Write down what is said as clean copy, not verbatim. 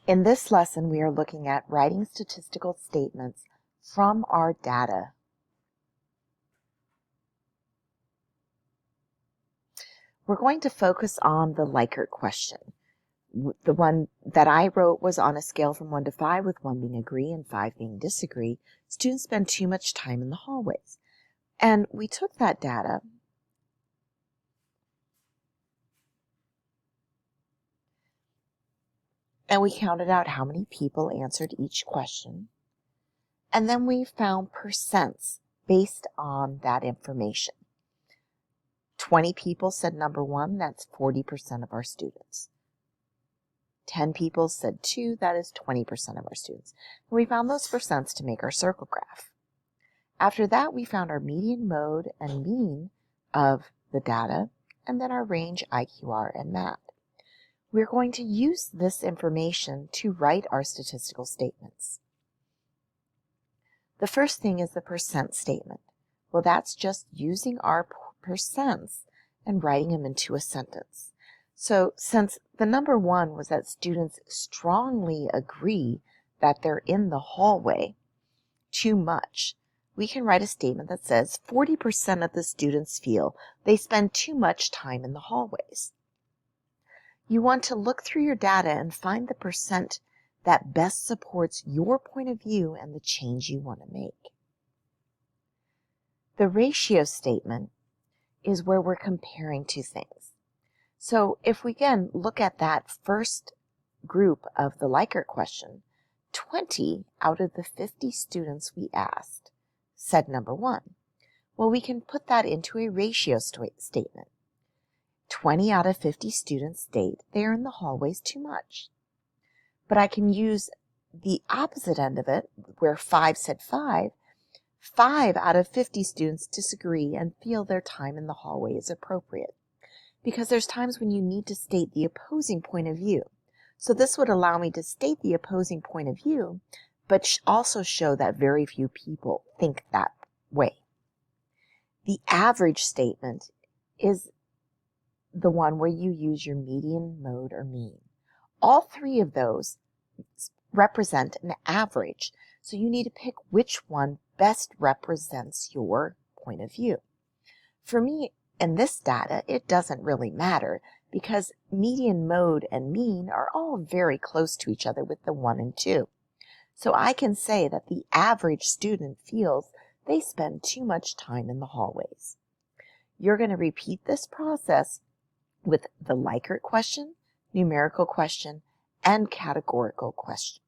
In this lesson, we are looking at writing statistical statements from our data. We're going to focus on the Likert question. The one that I wrote was on a scale from 1 to 5, with 1 being agree and 5 being disagree. Students spend too much time in the hallways. And we took that data and we counted out how many people answered each question. And then we found percents based on that information. 20 people said number 1, that's 40% of our students. 10 people said 2, that is 20% of our students. And we found those percents to make our circle graph. After that, we found our median, mode, and mean of the data, and then our range, IQR, and MAD. We're going to use this information to write our statistical statements. The first thing is the percent statement. Well, that's just using our percents and writing them into a sentence. So since the number 1 was that students strongly agree that they're in the hallway too much, we can write a statement that says 40% of the students feel they spend too much time in the hallways. You want to look through your data and find the percent that best supports your point of view and the change you want to make. The ratio statement is where we're comparing two things. So if we again look at that first group of the Likert question, 20 out of the 50 students we asked said number 1. Well, we can put that into a ratio statement. 20 out of 50 students state they are in the hallways too much. But I can use the opposite end of it, where 5 said 5. 5 out of 50 students disagree and feel their time in the hallway is appropriate. Because there's times when you need to state the opposing point of view. So this would allow me to state the opposing point of view, but also show that very few people think that way. The average statement is the one where you use your median, mode, or mean. All 3 of those represent an average, so you need to pick which one best represents your point of view. For me, in this data, it doesn't really matter because median, mode, and mean are all very close to each other with the 1 and 2. So I can say that the average student feels they spend too much time in the hallways. You're going to repeat this process with the Likert question, numerical question, and categorical question.